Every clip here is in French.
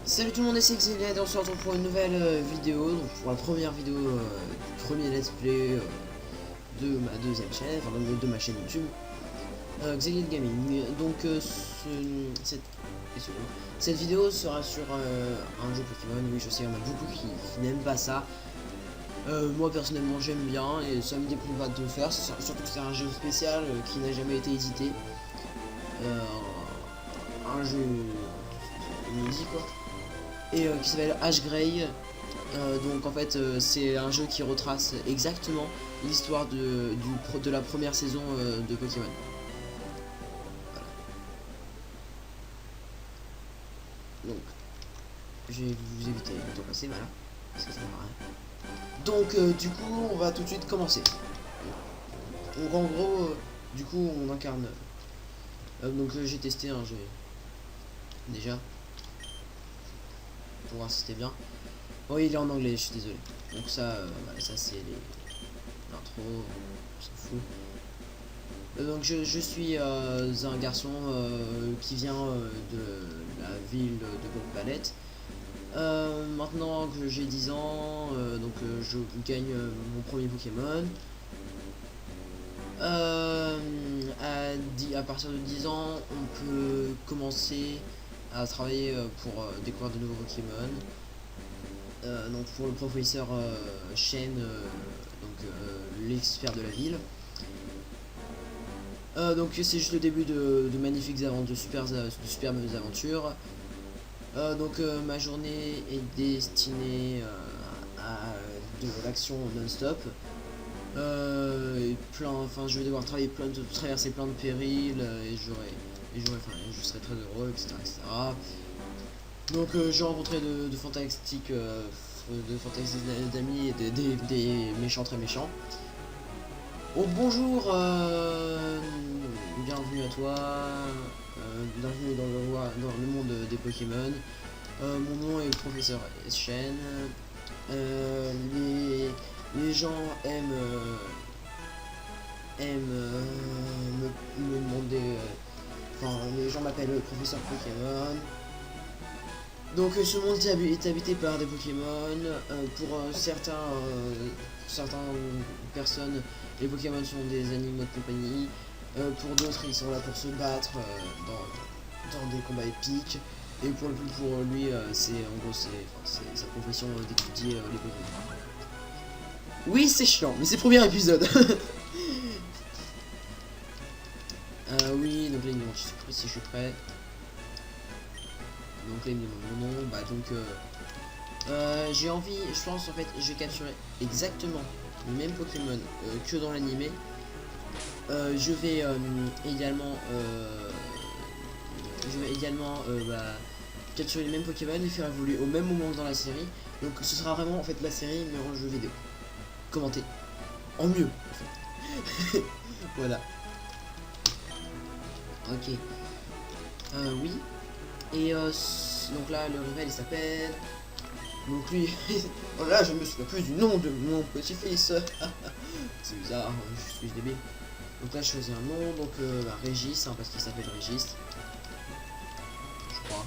Salut tout le monde, c'est Xeliad et on se retrouve pour une nouvelle vidéo, donc pour la première vidéo du premier let's play de ma deuxième chaîne, enfin de ma chaîne YouTube, Xeliad Gaming. Donc cette vidéo sera sur un jeu Pokémon. Oui, je sais, il y en a beaucoup qui n'aiment pas ça. Moi personnellement j'aime bien et ça me déprime pas de le faire, surtout que c'est un jeu spécial qui n'a jamais été édité. Un jeu inédit quoi. Et qui s'appelle Ash Grey. Donc en fait c'est un jeu qui retrace exactement l'histoire de la première saison de Pokémon. Voilà. Donc je vais vous éviter de passer, voilà, parce que ça ne sert à rien. Donc du coup on va tout de suite commencer. Donc en gros du coup on incarne donc j'ai testé un jeu déjà pour voir si c'était bien. Oh, il est en anglais, je suis désolé. Donc ça, voilà, ça c'est l'intro, on s'en fout. Donc je suis un garçon qui vient de la ville de Bonne-Palette. Maintenant que j'ai 10 ans, donc je gagne mon premier Pokémon. À partir de 10 ans, on peut commencer à travailler pour découvrir de nouveaux Pokémon. Donc pour le professeur Shen, l'expert de la ville. Donc c'est juste le début de magnifiques aventures, de superbes aventures. Donc ma journée est destinée à de l'action non-stop. Enfin je vais devoir traverser plein de périls et je serai très heureux, etc., etc. Donc j'ai rencontré de fantastiques amis et des méchants très méchants. Oh bonjour, bienvenue à toi, bienvenue dans le monde des Pokémon. Mon nom est le professeur Shen. Les gens aiment me demander, enfin les gens m'appellent le professeur Pokémon. Donc ce monde est habité par des Pokémon. Pour certaines personnes, les Pokémon sont des animaux de compagnie. Pour d'autres, ils sont là pour se battre dans des combats épiques. Et pour lui, c'est en gros c'est sa profession d'étudier les Pokémon. Oui, c'est chiant, mais c'est le premier épisode. Oui, donc là il me demande si je suis prêt. Donc là il me demande mon nom, bah donc j'ai envie, je pense en fait je vais capturer exactement le même Pokémon que dans l'animé. Je vais également capturer les mêmes Pokémon et les faire évoluer au même moment que dans la série. Donc ce sera vraiment en fait la série mais en jeu vidéo. Commenté. En mieux en fait. Voilà. Ok. Oui. Et donc là le rival il s'appelle. Donc lui. Voilà, je me souviens plus du nom de mon petit-fils. C'est bizarre, je suis débile. Donc là je choisis un nom, donc Régis, hein, parce qu'il s'appelle Régis. Je crois.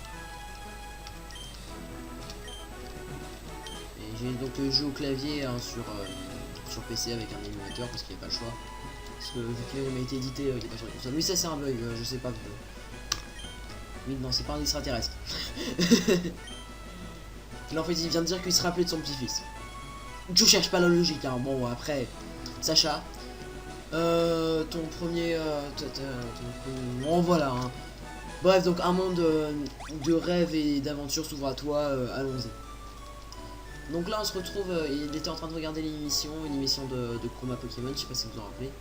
Et j'ai donc joué au clavier hein, sur PC avec un émulateur parce qu'il n'y a pas le choix. Parce que vu qu'il a été édité, il n'est pas sur les consoles. Oui, ça c'est un bug, je sais pas. Oui, non, c'est pas un extraterrestre. Là en fait il vient de dire qu'il se rappelait de son petit-fils. Je cherche pas la logique, hein. Bon après, Sacha, ton premier, bon voilà. Hein. Bref, donc un monde de rêve et d'aventure s'ouvre à toi. Allons-y. Donc là on se retrouve, il était en train de regarder une émission de combat Pokémon, je sais pas si vous vous en rappelez.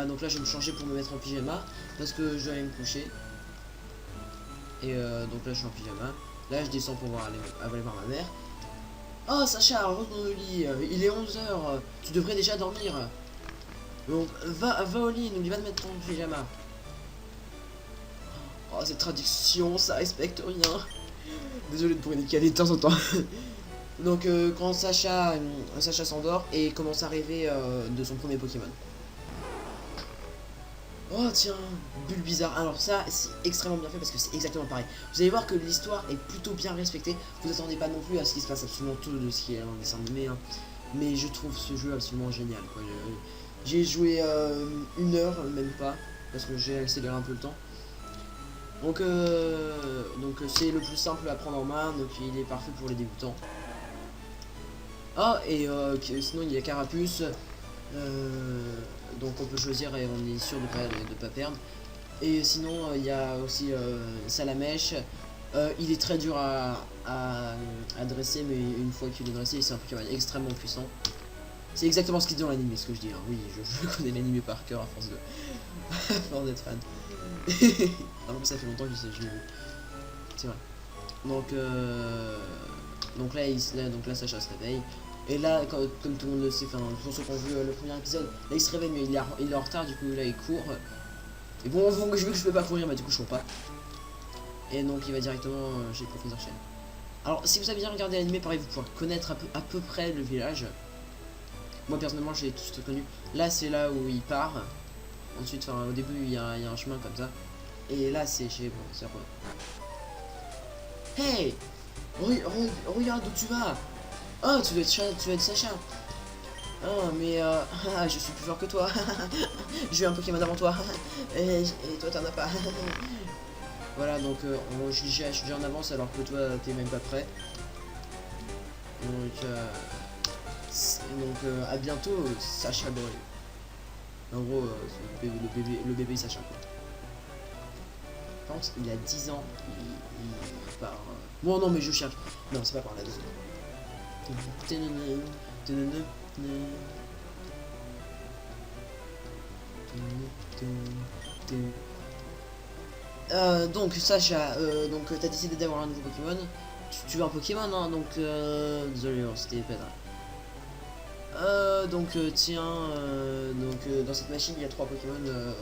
Donc là je vais me changer pour me mettre en pyjama parce que je vais aller me coucher. Et donc là je suis en pyjama. Là je descends pour aller voir ma mère. Oh Sacha, rentre dans le lit, il est 11h, tu devrais déjà dormir. Donc va au lit, n'oublie pas de mettre ton pyjama. Oh cette traduction, ça respecte rien. Désolé de pour décaler de temps en temps. Donc quand Sacha s'endort et commence à rêver de son premier Pokémon. Oh tiens, bulle bizarre. Alors ça, c'est extrêmement bien fait parce que c'est exactement pareil. Vous allez voir que l'histoire est plutôt bien respectée. Vous attendez pas non plus à ce qui se passe absolument tout de ce qui est en dessin animé. Hein. Mais je trouve ce jeu absolument génial. J'ai joué 1 heure, même pas, parce que j'ai accéléré un peu le temps. Donc c'est le plus simple à prendre en main, donc il est parfait pour les débutants. Ah, et sinon il y a Carapuce. Donc on peut choisir et on est sûr de pas perdre. Et sinon il y a aussi Salamèche. Il est très dur à dresser, mais une fois qu'il est dressé, c'est un Pokémon extrêmement puissant. C'est exactement ce qu'il dit dans l'anime, ce que je dis. Hein. Oui, je connais l'anime par cœur à force d'être fan. Alors que ça fait longtemps que je l'ai vu. C'est vrai. Donc là Sacha se réveille. Et là, comme tout le monde le sait, pour ceux qui ont vu le premier épisode, là il se réveille mais il est en retard, du coup là il court. Et bon, je veux que je peux pas courir, mais du coup je cours pas. Et donc il va directement chez le professeur Chen. Alors si vous avez bien regardé l'anime, pareil, vous pourrez connaître à peu près le village. Moi personnellement je l'ai tous connu. Là c'est là où il part. Ensuite, au début il y a un chemin comme ça. Et là c'est chez le professeur. Hey, regarde où tu vas. Oh, tu dois être Sacha. Oh, mais je suis plus fort que toi. J'ai eu un Pokémon avant toi. et toi, t'en as pas. Voilà, donc je suis déjà en avance alors que toi, t'es même pas prêt. Donc, à bientôt, Sacha Boy. En gros, le bébé Sacha. Je pense il a 10 ans. Il part. Bon, non, mais je cherche. Non, c'est pas par là. Donc Sacha, t'as décidé d'avoir un nouveau Pokémon. Tu veux un Pokémon, hein, donc désolé, c'était pas tiens, dans cette machine il y a 3 Pokémon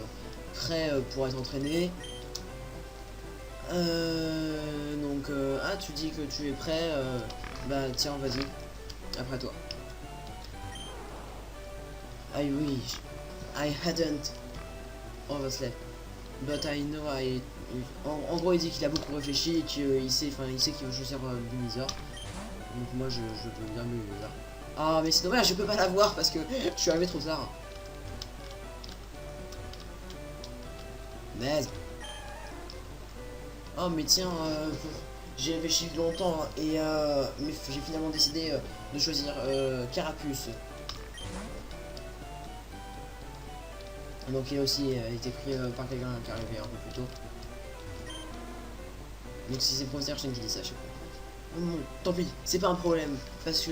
prêts pour être entraînés. Tu dis que tu es prêt, bah tiens, vas-y, après toi. I wish I hadn't overslept, but I know en gros il dit qu'il a beaucoup réfléchi et qu'il sait qu'il veut choisir Bulbizarre. Donc moi je peux bien Bulbizarre. Ah mais c'est dommage, je peux pas l'avoir parce que je suis arrivé trop tard. Mais oh mais tiens, j'ai réfléchi longtemps et mais j'ai finalement décidé de choisir Carapuce. Donc il a aussi été pris par quelqu'un qui est arrivé un peu plus tôt. Donc si c'est le professeur Chen qui dit ça, je sais pas. Tant pis, c'est pas un problème parce que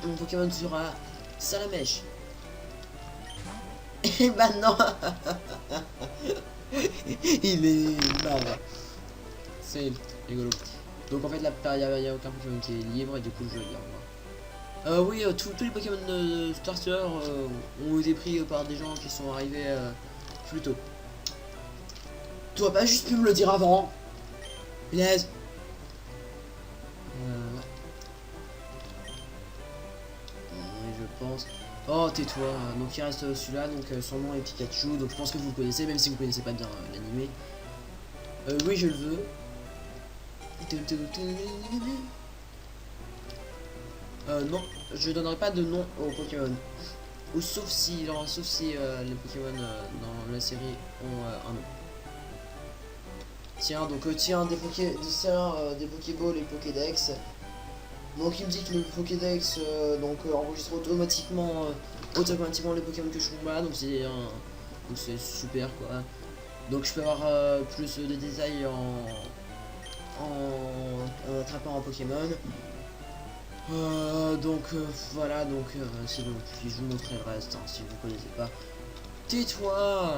mon Pokémon sera Salamèche. Et bah non. Il est mal. C'est rigolo. Donc en fait là il n'y a aucun Pokémon qui est libre et du coup je vais dire oui, tous les Pokémon de Starter ont été pris par des gens qui sont arrivés plus tôt. Tu aurais pas juste pu me le dire avant. Punaise. Je pense. Oh, tais-toi. Donc il reste celui-là, donc son nom est Pikachu, donc je pense que vous le connaissez, même si vous connaissez pas bien l'animé. Oui, je le veux. Non, je donnerai pas de nom au Pokémon. Ou sauf si les Pokémon dans la série ont un nom. Tiens, donc tiens des Pokéballs et Pokédex. Donc il me dit que le Pokédex enregistre automatiquement les Pokémon que je combats, donc c'est super quoi. Donc je peux avoir plus de détails en attrapant un Pokémon. Voilà, si je vous montrerai le reste hein, si vous connaissez pas. Tais-toi.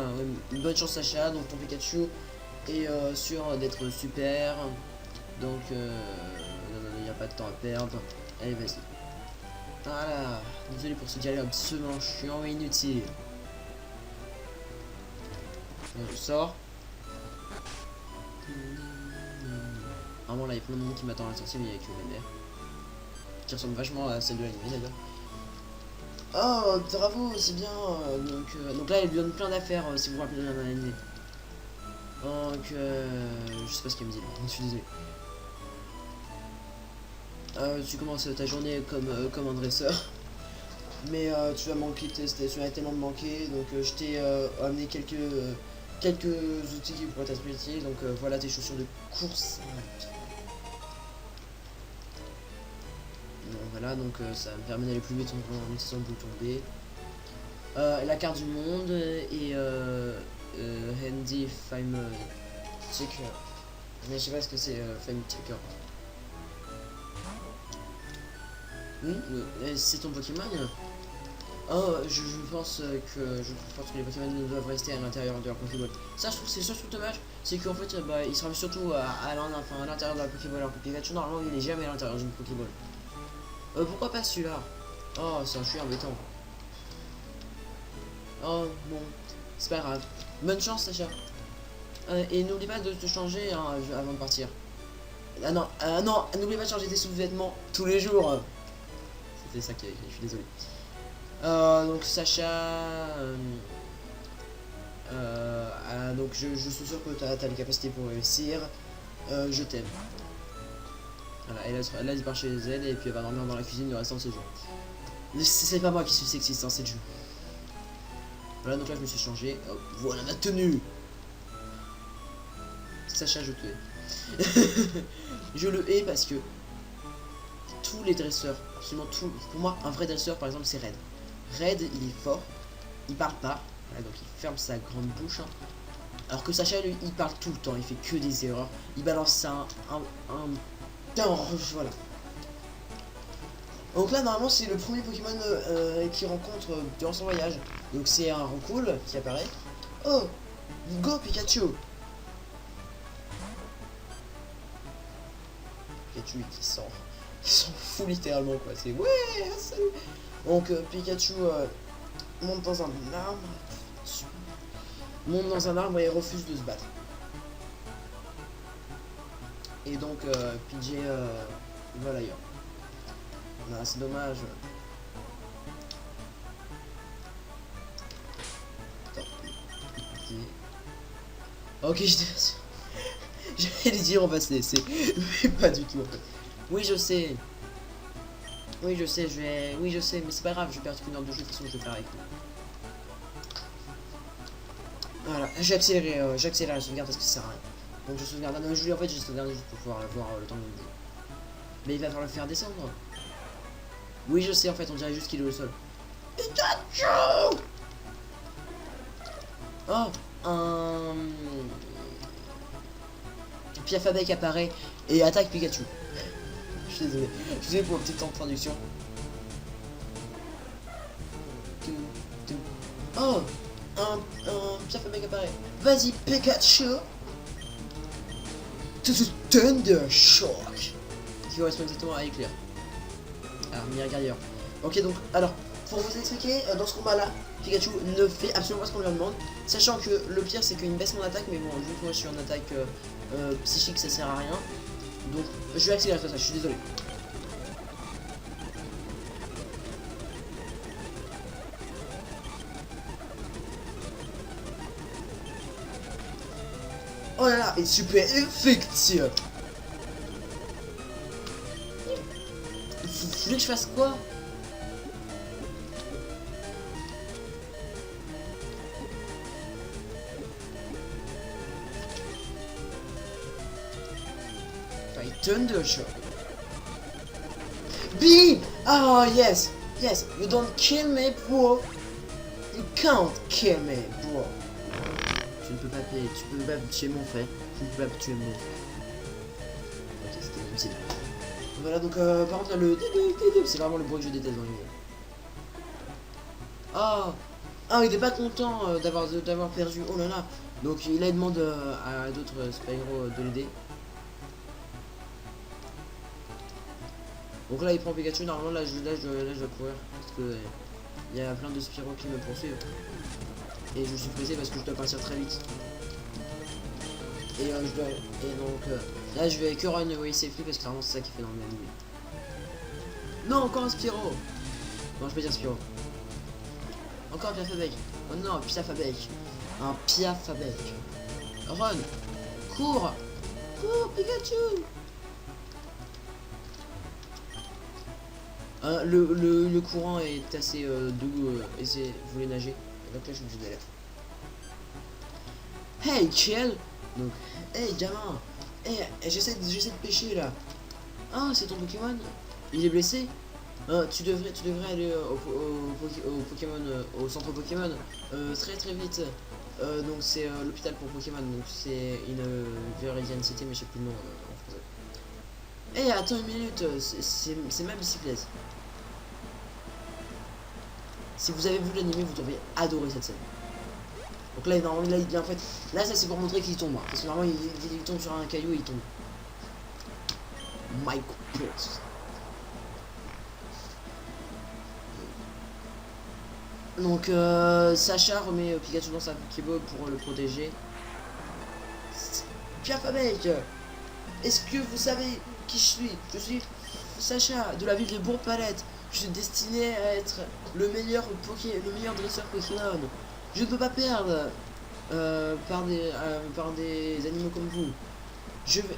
Bonne chance Sacha, donc ton Pikachu est sûr d'être super. Donc il n'y a pas de temps à perdre. Allez vas-y. Voilà. Désolé pour ce dialogue absolument chiant et inutile. Je sors. Normalement là il y a plein de monde qui m'attend à la sortie mais il n'y a que mes mères. Qui ressemble vachement à celle de l'anime d'ailleurs. Oh, bravo, c'est bien. Donc là, il lui donne plein d'affaires, si vous vous rappelez de l'année. Donc, je sais pas ce qu'il me dit, je suis désolé. Tu commences ta journée comme un dresseur. Mais tu vas manquer, tu vas tellement me manquer. Donc, je t'ai amené quelques outils qui pourraient être utiles. Donc, voilà tes chaussures de course. Voilà, donc ça me permet d'aller plus vite en utilisant le bouton B. La carte du monde et Handy Fame Checker. Mais je sais pas ce que c'est Fame Checker. Oui, c'est ton Pokémon. Oh, je pense que les Pokémon doivent rester à l'intérieur de leur Pokéball. Ça, je trouve c'est surtout dommage, c'est qu'en fait, il sera surtout à l'intérieur de la Pokéball. Alors que Pikachu, normalement, il est jamais à l'intérieur d'une Pokéball. Pourquoi pas celui-là? Oh, c'est un chouïa embêtant. Oh, bon, c'est pas grave. Bonne chance, Sacha. Et n'oublie pas de te changer hein, avant de partir. Ah non, n'oublie pas de changer tes sous-vêtements tous les jours. C'était ça qui est écrit, je suis désolé. Donc Sacha, donc je suis sûr que tu as les capacités pour réussir. Je t'aime. Voilà, et là il part chez elle et puis elle va dormir dans la cuisine le restant de ce jour. C'est pas moi qui suis sexiste, hein, c'est le jeu. Voilà, donc là je me suis changé. Oh, voilà ma tenue. Sacha, je te hais. Je le hais parce que tous les dresseurs, absolument tout, pour moi un vrai dresseur par exemple c'est Red. Red il est fort, il parle pas, voilà, donc il ferme sa grande bouche. Hein. Alors que Sacha lui il parle tout le temps, il fait que des erreurs, il balance voilà. Donc là normalement c'est le premier Pokémon qu'il rencontre durant son voyage. Donc c'est un Roncoul qui apparaît. Oh, go Pikachu. Pikachu qui s'en fout littéralement quoi. C'est ouais salut. Donc Pikachu monte dans un arbre. Monte dans un arbre et refuse de se battre. Et donc PJ voilà ailleurs. Ah, c'est dommage. Ok, j'allais dire on va se laisser, mais pas du tout en fait. Oui je sais. Oui je sais, oui je sais, mais c'est pas grave, je perds qu'une heure de jeu, de toute façon je vais faire avec vous. Voilà, j'ai accéléré la sauvegarde parce que ça sert à rien. Donc je sauvegarde, non je en fait j'ai sauvegardé juste pour pouvoir voir le temps de jeu. Mais il va falloir le faire descendre. Oui je sais en fait, on dirait juste qu'il est au sol. Pikachu! Oh, un Piafabec apparaît et attaque Pikachu. Je suis désolé. Je suis désolé pour un petit temps de traduction. Oh, un Piafabec apparaît. Vas-y Pikachu. Thunder Shock. Qui correspond exactement à Éclair. Alors, Miragardier. Ok donc, alors, pour vous expliquer, dans ce combat là, Pikachu ne fait absolument pas ce qu'on lui demande. Sachant que le pire c'est qu'il baisse mon attaque, mais bon, vu que moi je suis en attaque psychique, ça sert à rien. Donc je vais accélérer ça, je suis désolé. Oh là là, et super effectif. Vous voulez que je fasse quoi? Thunder Shock. Beam! Oh yes! Yes! You don't kill me, bro! You can't kill me, bro! Tu ne peux pas payer, tu peux pas tuer mon frère. Tu ne peux pas tuer mon frère. Ok, c'était inutile. Voilà, donc par contre là, le c'est vraiment le bruit que je déteste dans le jeu. Oh! Ah, il était pas content d'avoir perdu. Oh là là! Donc il a demandé à d'autres Spyro de l'aider. Donc là il prend Pikachu, normalement là je dois courir parce que il y a plein de Spyro qui me poursuivent. Et je suis pressé parce que je dois partir très vite. Et là je vais que run away safely parce que vraiment c'est ça qui fait dans le même. Non, encore un Spyro. Non, je peux dire Spyro. Encore un Piafabec. Oh non, un Piafabec. Un Piafabec. Run. Cours. Cours, Pikachu. Le courant est assez doux et vous voulez nager. Donc là je suis obligé d'aller. Hey chill. Donc hey gamin. Hey, j'essaie de pêcher là. Ah c'est ton Pokémon. Il est blessé. Tu devrais aller au Pokémon au centre Pokémon très vite. Donc c'est l'hôpital pour Pokémon. Donc c'est une Viridian City mais je sais plus le nom en français. Hey attends une minute. C'est ma bicyclette. Si vous avez vu l'anime, vous devriez adorer cette scène. Donc là, normalement, en fait, là, ça c'est pour montrer qu'il tombe. Hein, parce que normalement, il tombe sur un caillou et il tombe. Mike Pierce. Donc, Sacha remet Pikachu dans sa Pokéball pour le protéger. Piafabec, est-ce que vous savez qui je suis? Je suis Sacha de la ville de Bourg-Palette. Je suis destiné à être le meilleur dresseur Pokémon. Je ne peux pas perdre par des animaux comme vous. Je vais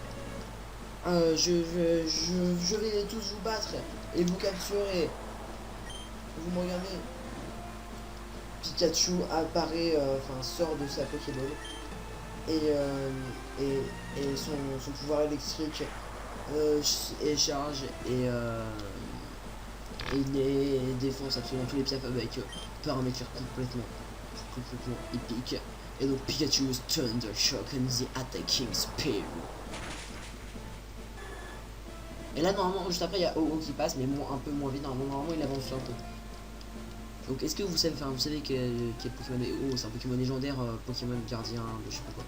tous vous battre et vous capturer. Vous me regardez. Pikachu apparaît, sort de sa Pokéball et son pouvoir électrique est charge et il défonce absolument tous les Piafabec par un éclair complètement épique. Et donc Pikachu's Thunder Shock and the Attacking Spear. Et là normalement juste après il y a Ho-Oh qui passe mais un peu moins vite. Normalement il avance un peu. Donc est-ce que vous savez, quel Pokémon est Ho-Oh? C'est un Pokémon légendaire, Pokémon gardien de je sais pas quoi.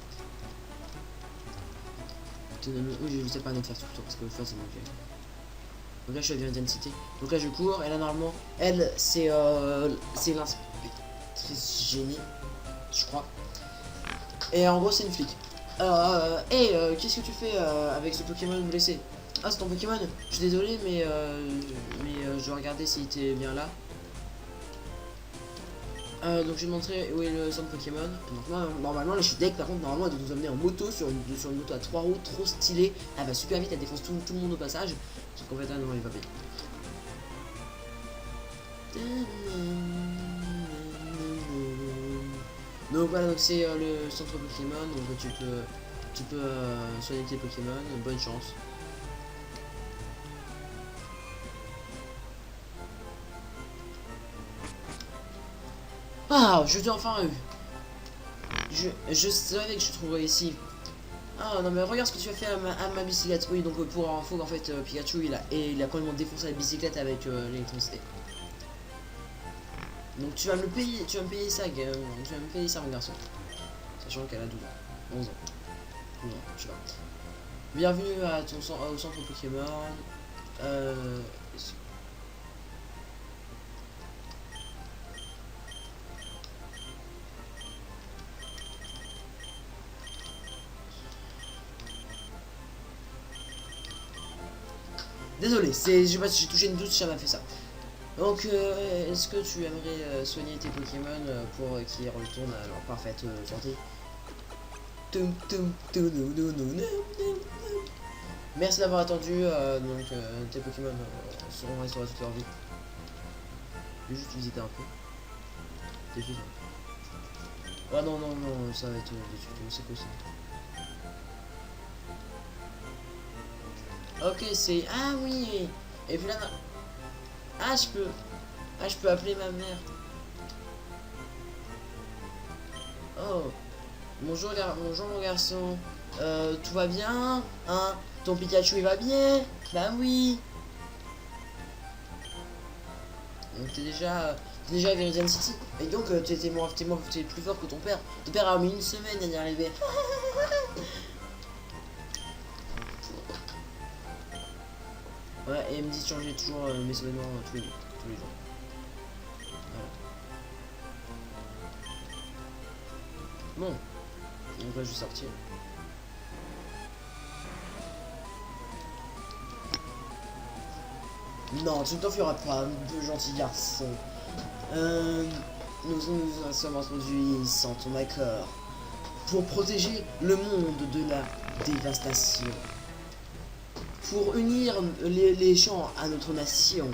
Oui je sais pas de faire tout le temps parce que fois ça manquait. Donc là je suis à Viridian City. Donc là je cours et là normalement elle c'est l'inspectrice génie je crois. Et en gros c'est une flic. Qu'est-ce que tu fais avec ce Pokémon blessé? Ah c'est ton Pokémon? Je suis désolé mais je dois regarder s'il était bien là. Donc je vais montrer où est le centre Pokémon. Normalement là je suis deck, par contre normalement elle doit nous amener en moto sur une moto à 3 roues trop stylée. Elle va super vite, elle défonce tout le monde au passage. Sauf qu'en fait là non elle va bien. Donc voilà, donc c'est le centre Pokémon, donc tu peux soigner tes Pokémon, bonne chance. Ah, je t'ai enfin eu. Je savais que je trouverais ici. Ah non mais regarde ce que tu as fait à ma bicyclette. Oui donc pour info en fait Pikachu il a complètement défoncé la bicyclette avec l'électricité. Donc tu vas me payer ça, tu vas me payer ça mon garçon. Sachant qu'elle a 12 ans, 11 ans. 12 ans, je sais pas. Bienvenue à au centre Pokémon. Désolé, je sais pas si j'ai touché une touche, ça m'a fait ça. Donc, est-ce que tu aimerais soigner tes Pokémon pour qu'ils retournent à leur parfaite santé? Merci d'avoir attendu, donc tes Pokémon seront restaurés toute leur vie. Je vais juste visiter un peu. T'es fini. Oh non, ça va être c'est possible. Ok, c'est... Ah oui. Et puis là... Ah, je peux appeler ma mère. Oh. Bonjour mon garçon. Tout va bien? Hein? Ton Pikachu il va bien? Bah oui. Donc t'es déjà à Viridian City. Et donc t'es plus fort que ton père. Ton père a mis une semaine à y arriver. Ouais, et elle me dit de changer toujours mes événements tous les jours. Voilà. Bon. Donc là je vais sortir. Non, tu ne t'enfuiras pas, de gentil garçon. nous sommes introduits sans ton accord pour protéger le monde de la dévastation, pour unir les gens à notre nation,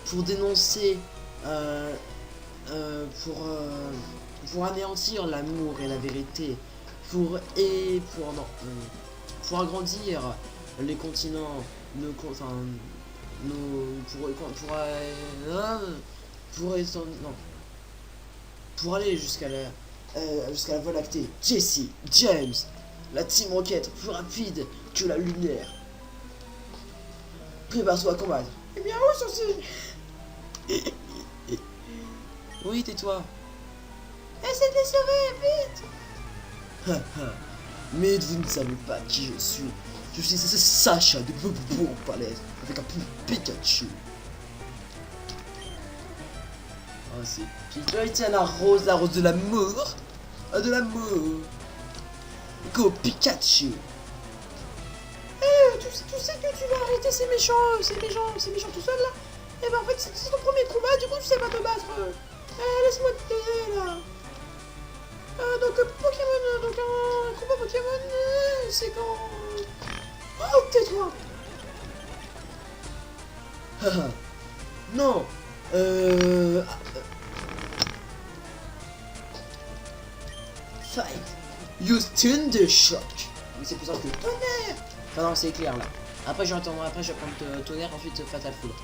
pour dénoncer, pour anéantir l'amour et la vérité, pour agrandir les continents, pour aller jusqu'à la Voie lactée. Jesse, James, la Team Rocket plus rapide que la lumière. Prépare-toi à combattre. Eh bien, où ceci? Oui, tais-toi. Essaie de les sauver, vite. Mais vous ne savez pas qui je suis. Je suis Sacha de Bobo Palette avec un peu Pikachu. Oh, c'est Pikachu. Tiens, la rose de l'amour. De l'amour. Go Pikachu. Tu sais que tu vas arrêter ces méchants tout seul là. Eh ben en fait c'est ton premier combat, du coup tu sais pas te battre. Laisse-moi te payer là. Donc Pokémon, donc un combat Pokémon, c'est quand... Oh, tais-toi. Non. Fight. Use Thundershock. Oui, c'est plus simple que tonnerre. Enfin non, c'est clair là. Après je vais prendre tonnerre, ensuite Fatal Foudre.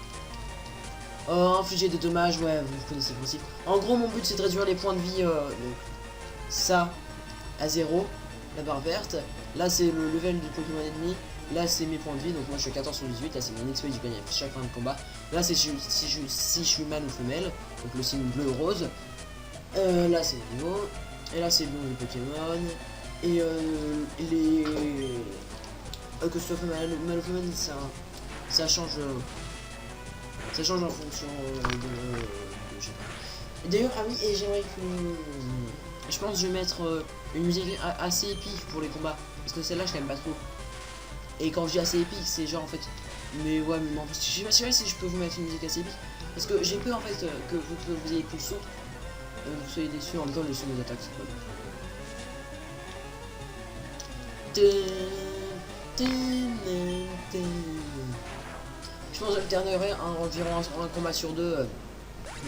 Infliger des dommages, ouais, vous connaissez le principe. En gros, mon but c'est de réduire les points de vie, donc, ça à 0, la barre verte. Là c'est le level du Pokémon ennemi. Là c'est mes points de vie, donc moi je suis à 14 sur 18. Là c'est mon XP que je gagne à chaque fin de combat. Là c'est si je suis mâle ou femelle, donc le signe bleu ou rose. Là c'est le niveau. Et là c'est le nom du Pokémon. Et que ce soit mâle ou femelle, ça change. Ça change en fonction de je sais pas. D'ailleurs, ah oui, et j'aimerais que... Je pense que je vais mettre une musique assez épique pour les combats. Parce que celle-là, je l'aime pas trop. Et quand je dis assez épique, c'est genre en fait... Mais ouais, mais non, je sais pas si je peux vous mettre une musique assez épique. Parce que j'ai peur en fait que vous ayez plus le son. Vous soyez déçus en même temps les sons des attaques. Je pense que j'alternerai environ un combat sur deux,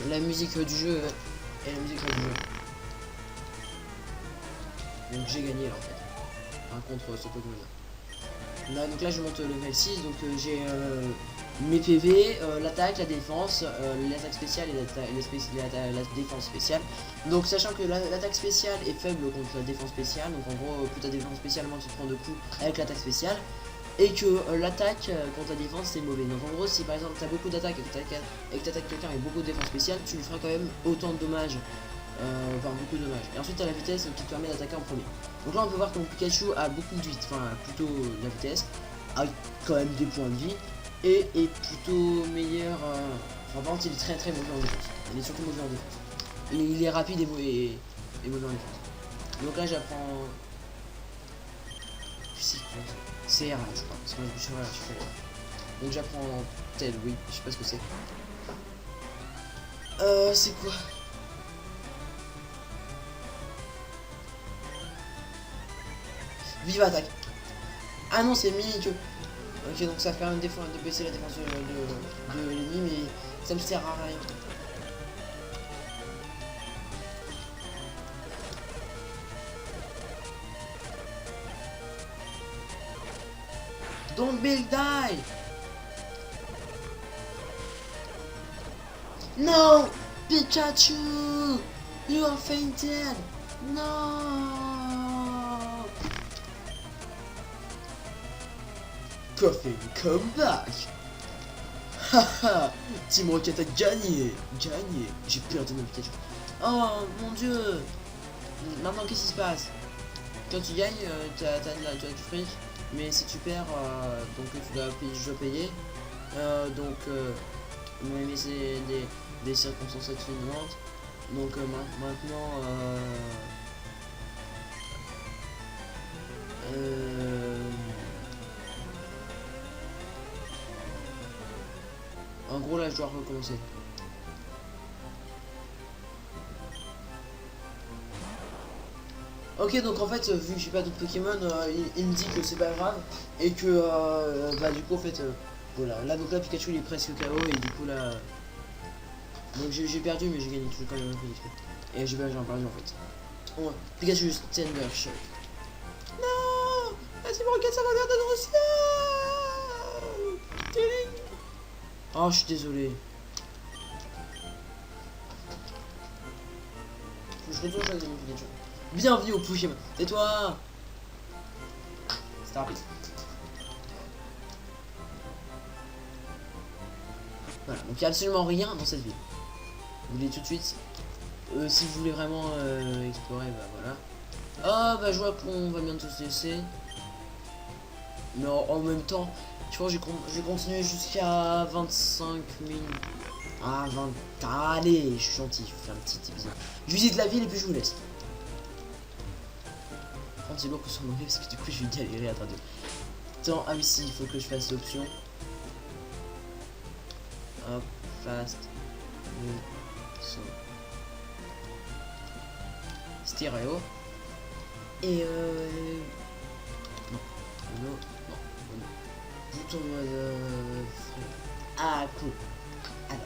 la musique du jeu et la musique du jeu. Donc j'ai gagné là en fait, contre ce Pokémon là. Donc là je monte level 6, donc j'ai mes PV, l'attaque, la défense, l'attaque spéciale et la défense spéciale. Donc sachant que l'attaque spéciale est faible contre la défense spéciale, donc en gros plus ta défense spéciale moins tu te prends de coups avec l'attaque spéciale. Et que l'attaque contre la défense c'est mauvais. Donc en gros si par exemple tu as beaucoup d'attaques et que tu attaques quelqu'un avec beaucoup de défense spéciale, tu lui feras quand même autant de dommages. Enfin beaucoup de dommages. Et ensuite tu as la vitesse qui te permet d'attaquer en premier. Donc là on peut voir que mon Pikachu a beaucoup de vitesse, enfin plutôt de la vitesse, a quand même des points de vie et est plutôt meilleur. Enfin par contre il est très mauvais en défense. Il est surtout mauvais en défense. Et il est rapide et mauvais en défense. Donc là j'apprends. C'est RH, je crois. C'est moi, je fais. Donc j'apprends tel, oui, je sais pas ce que c'est. C'est quoi? Vive attaque. Ah non, c'est mini que. Ok, donc ça permet de baisser la défense de l'ennemi, mais ça me sert à rien. Don't Bill die! No! Pikachu! You are fainted! No! Puffin, come back! Haha! Team Rocket a gagné! Gagné! J'ai perdu mon Pikachu. Oh mon dieu! Maintenant, qu'est-ce qui se passe? Quand tu gagnes, tu as du fric. Mais si tu perds, donc je dois payer. Mais c'est des circonstances atténuantes. Donc maintenant, en gros là je dois recommencer. Ok, donc en fait, vu que j'ai pas d'autres Pokémon, il me dit que c'est pas grave et que bah du coup en fait, voilà. Là donc là Pikachu il est presque KO et du coup là, donc j'ai perdu mais j'ai gagné toujours quand même un peu d'XP. Et j'ai perdu en fait. Ouais. Pikachu Tender Shock. Non, vas-y mon regarde ça revient de Russia. Oh, je suis désolé. Faut que je retourne choisir mon Pikachu. Bienvenue au Pokémon. Tais-toi. C'est rapide. Voilà, donc il n'y a absolument rien dans cette ville. Vous voulez tout de suite. Si vous voulez vraiment explorer, bah voilà. Ah bah je vois qu'on va bientôt se laisser. Mais en même temps, je pense que je vais continuer jusqu'à 25 000. Ah 20. Ah, allez, je suis gentil, je fais un petit épisode. Je visite la ville et puis je vous laisse. C'est lourd que ce soit mauvais parce que du coup je vais galérer à traduire. Attends, ah oui si, il faut que je fasse l'option. Hop, fast. So. Stéréo. Et non. Non. Bouton ah cool. Alors.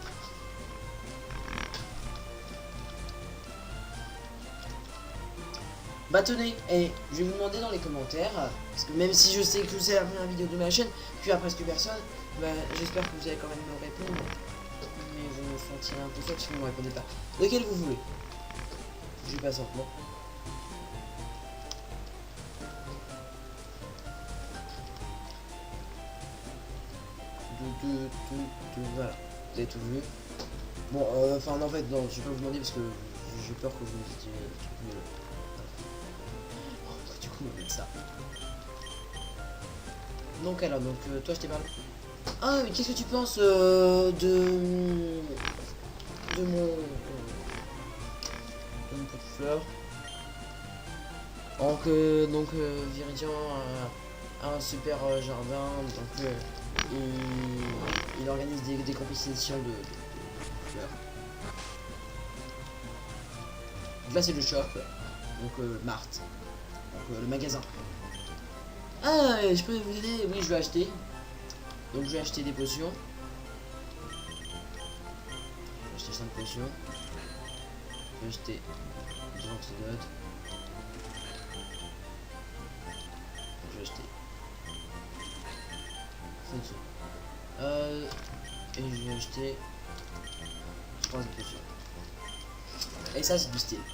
Bah tenez, et je vais vous demander dans les commentaires, parce que même si je sais que c'est la première vidéo de ma chaîne, puis il y a presque personne, bah j'espère que vous allez quand même me répondre. Mais je me sentirai un peu seul si vous ne me répondez pas. Lequel vous voulez? Je vais pas sortir. Voilà, vous avez tout vu. Bon, enfin en fait, non, je vais pas vous demander parce que j'ai peur que vous me disiez du coup, on va mettre ça. Donc alors, donc toi je t'ai parlé. Ah, mais qu'est-ce que tu penses de mon pot de fleurs? Donc Viridian a un super jardin, donc il organise des compétitions de fleurs. Donc là c'est le shop, donc Marthe, donc le magasin. Ah, je peux vous aider? Oui, je vais acheter. Donc je vais acheter des potions. Je vais acheter 5 potions. Je vais acheter des antidotes. Je vais acheter. Et je vais acheter 3 potions. Et ça c'est du style.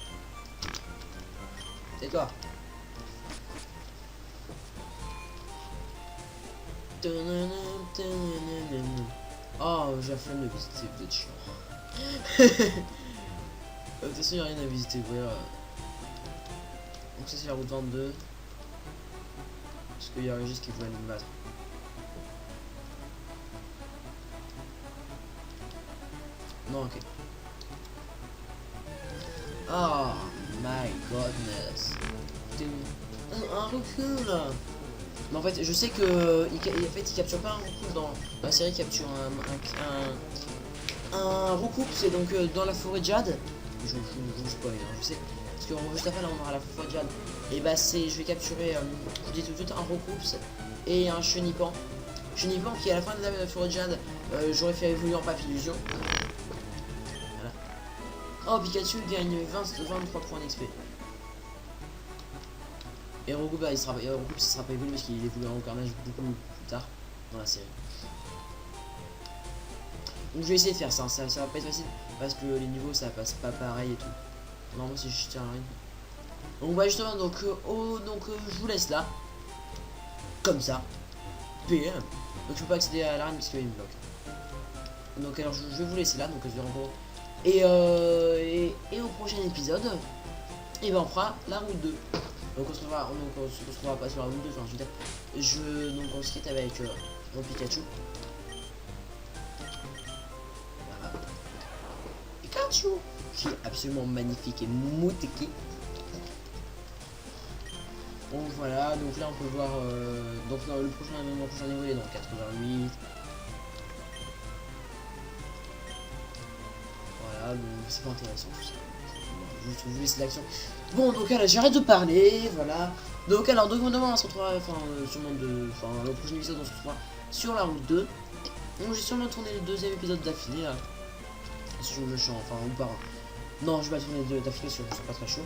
C'est quoi? Oh, j'ai la flemme de visiter, vous êtes chiant. De toute façon, il n'y a rien à visiter, voilà. Donc, ça, c'est la route 22. Parce qu'il y a Régis qui voulait nous battre. Non, ok. Oh my godness. Un recul. Mais en fait, je sais que il capture pas un recoupe dans la série, il capture un recoupe, c'est donc dans la forêt de Jade. Je vous spoil, hein, je sais. Parce que juste après là on aura la forêt de Jade. Et bah c'est, je vais capturer, je dis tout de suite, un recoupe et un chenipan. Chenipan qui à la fin de la forêt de Jade, j'aurais fait évoluer en papillusion. Voilà. Oh, Pikachu gagne 23 points d'XP. Et Roku, bah, il sera pas évolué parce qu'il évolue en carnage beaucoup plus tard dans la série. Donc je vais essayer de faire ça, ça va pas être facile parce que les niveaux ça passe pas pareil et tout. Normalement c'est juste un rythme. Donc bah justement donc je vous laisse là. Comme ça. PM. Donc je peux pas accéder à l'arène parce qu'il me bloque. Donc alors je vais vous laisser là, donc et au prochain épisode, et ben on fera la route 2. Donc on se retrouvera pas sur la route 2, enfin je veux dire, donc on se quitte avec mon Pikachu. Voilà. Pikachu qui est absolument magnifique et mouteki. Donc voilà, donc là on peut voir donc dans le prochain niveau il est dans 88. Voilà, donc c'est pas intéressant tout ça. vous laissez l'action. Bon, donc là, j'arrête de parler, voilà. Donc alors, donc demain, on se retrouvera, sûrement le prochain épisode, on se retrouvera sur la route 2. Donc j'ai sûrement tourné le deuxième épisode d'affilée, là. Sur le champ, ou par... Non, je vais pas tourner les deux d'affilée, parce que je suis pas très chaud.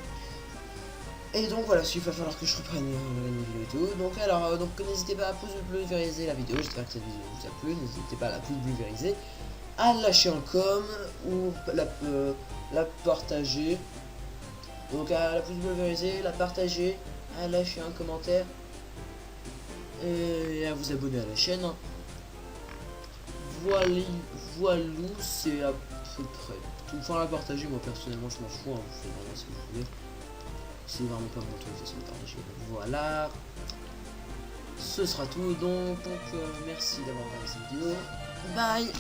Et donc voilà, il va falloir que je reprenne la vidéo et tout. Donc alors, n'hésitez pas à pouce bleu vulgariser la vidéo, j'espère que cette vidéo vous a plu. N'hésitez pas à la pouce bleu vulgariser, à lâcher un com ou la partager. Donc à la pouce bleu vulgariser, la partager, à lâcher un commentaire et à vous abonner à la chaîne. Voilou, c'est à peu près tout. Enfin, la partager, moi personnellement, je m'en fous, hein, vous faites vraiment ce que vous voulez. C'est vraiment pas mon truc, c'est de partager. Voilà. Ce sera tout, donc merci d'avoir regardé cette vidéo. Bye.